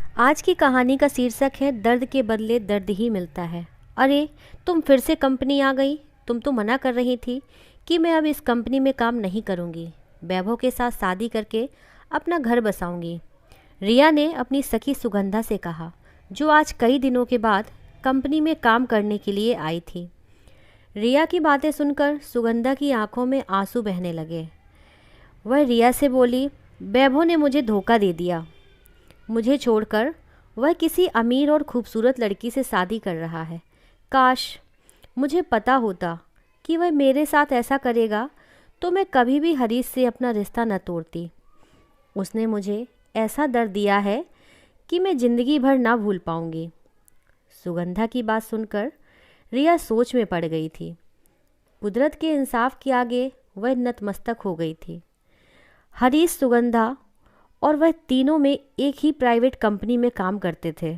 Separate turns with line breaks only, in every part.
आज की कहानी का शीर्षक है दर्द के बदले दर्द ही मिलता है। अरे, तुम फिर से कंपनी आ गई। तुम तो मना कर रही थी कि मैं अब इस कंपनी में काम नहीं करूँगी। वैभव के साथ शादी करके अपना घर बसाऊंगी। रिया ने अपनी सखी सुगंधा से कहा, जो आज कई दिनों के बाद कंपनी में काम करने के लिए आई थी। रिया की बातें सुनकर सुगंधा की आंखों में आंसू बहने लगे। वह रिया से बोली, वैभव ने मुझे धोखा दे दिया। मुझे छोड़कर वह किसी अमीर और खूबसूरत लड़की से शादी कर रहा है। काश मुझे पता होता कि वह मेरे साथ ऐसा करेगा तो मैं कभी भी हरीश से अपना रिश्ता न तोड़ती। उसने मुझे ऐसा दर्द दिया है कि मैं ज़िंदगी भर ना भूल पाऊंगी। सुगंधा की बात सुनकर रिया सोच में पड़ गई थी। कुदरत के इंसाफ के आगे वह नतमस्तक हो गई थी। हरीश, सुगंधा और वह तीनों में एक ही प्राइवेट कंपनी में काम करते थे।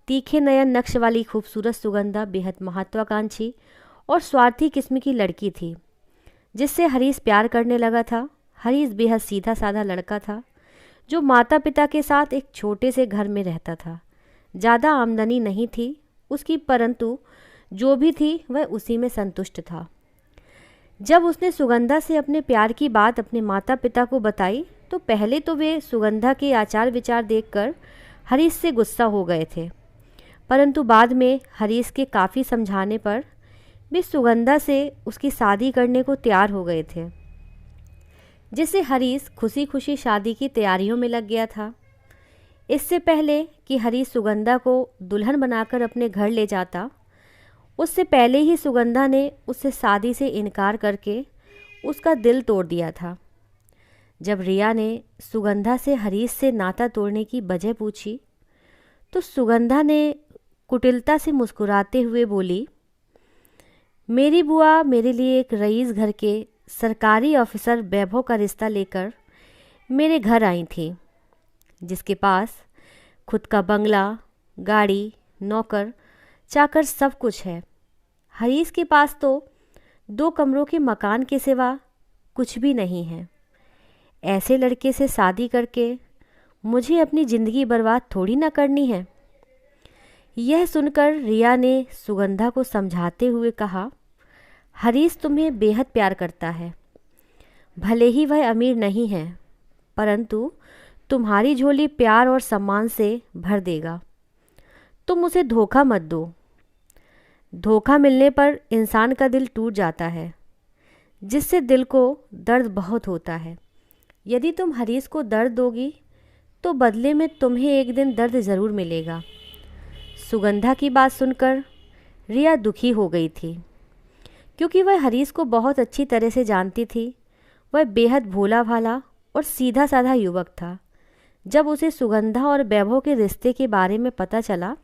तीखे नयन नक्श वाली खूबसूरत सुगंधा बेहद महत्वाकांक्षी और स्वार्थी किस्म की लड़की थी, जिससे हरीश प्यार करने लगा था। हरीश बेहद सीधा साधा लड़का था, जो माता पिता के साथ एक छोटे से घर में रहता था। ज़्यादा आमदनी नहीं थी उसकी, परंतु जो भी थी वह उसी में संतुष्ट था। जब उसने सुगंधा से अपने प्यार की बात अपने माता पिता को बताई तो पहले तो वे सुगंधा के आचार विचार देखकर हरीश से गुस्सा हो गए थे, परंतु बाद में हरीश के काफ़ी समझाने पर वे सुगंधा से उसकी शादी करने को तैयार हो गए थे, जिससे हरीश खुशी खुशी शादी की तैयारियों में लग गया था। इससे पहले कि हरीश सुगंधा को दुल्हन बनाकर अपने घर ले जाता, उससे पहले ही सुगंधा ने उससे शादी से इनकार करके उसका दिल तोड़ दिया था। जब रिया ने सुगंधा से हरीश से नाता तोड़ने की वजह पूछी तो सुगंधा ने कुटिलता से मुस्कुराते हुए बोली, मेरी बुआ मेरे लिए एक रईस घर के सरकारी ऑफिसर वैभव का रिश्ता लेकर मेरे घर आई थी, जिसके पास खुद का बंगला, गाड़ी, नौकर चाकर सब कुछ है। हरीश के पास तो 2 कमरों के मकान के सिवा कुछ भी नहीं है। ऐसे लड़के से शादी करके मुझे अपनी ज़िंदगी बर्बाद थोड़ी ना करनी है। यह सुनकर रिया ने सुगंधा को समझाते हुए कहा, हरीश तुम्हें बेहद प्यार करता है। भले ही वह अमीर नहीं है, परंतु तुम्हारी झोली प्यार और सम्मान से भर देगा। तुम उसे धोखा मत दो। धोखा मिलने पर इंसान का दिल टूट जाता है, जिससे दिल को दर्द बहुत होता है। यदि तुम हरीश को दर्द दोगी तो बदले में तुम्हें एक दिन दर्द ज़रूर मिलेगा। सुगंधा की बात सुनकर रिया दुखी हो गई थी, क्योंकि वह हरीश को बहुत अच्छी तरह से जानती थी। वह बेहद भोला भाला और सीधा साधा युवक था। जब उसे सुगंधा और वैभव के रिश्ते के बारे में पता चला,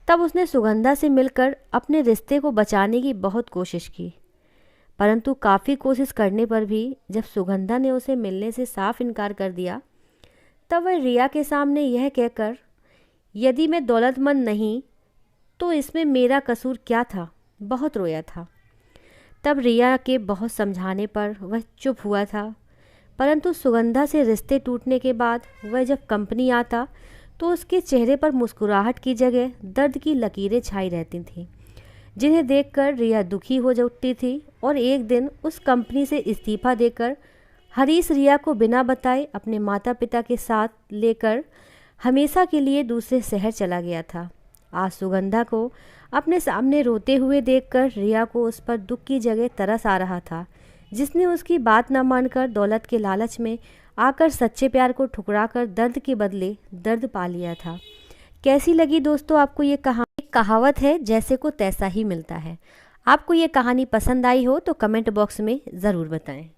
तब उसने सुगंधा से मिलकर अपने रिश्ते को बचाने की बहुत कोशिश की, परंतु काफ़ी कोशिश करने पर भी जब सुगंधा ने उसे मिलने से साफ इनकार कर दिया, तब वह रिया के सामने यह कहकर, यदि मैं दौलतमंद नहीं तो इसमें मेरा कसूर क्या था, बहुत रोया था। तब रिया के बहुत समझाने पर वह चुप हुआ था, परंतु सुगंधा से रिश्ते टूटने के बाद वह जब कंपनी आता तो उसके चेहरे पर मुस्कुराहट की जगह दर्द की लकीरें छाई रहती थीं, जिन्हें देखकर रिया दुखी हो उठती थी और एक दिन उस कंपनी से इस्तीफा देकर हरीश रिया को बिना बताए अपने माता पिता के साथ लेकर हमेशा के लिए दूसरे शहर चला गया था। आज सुगंधा को अपने सामने रोते हुए देखकर रिया को उस पर दुख की जगह तरस आ रहा था, जिसने उसकी बात न मानकर दौलत के लालच में आकर सच्चे प्यार को ठुकराकर दर्द के बदले दर्द पा लिया था। कैसी लगी दोस्तों आपको ये कहानी? कहावत है, जैसे को तैसा ही मिलता है। आपको ये कहानी पसंद आई हो तो कमेंट बॉक्स में ज़रूर बताएं।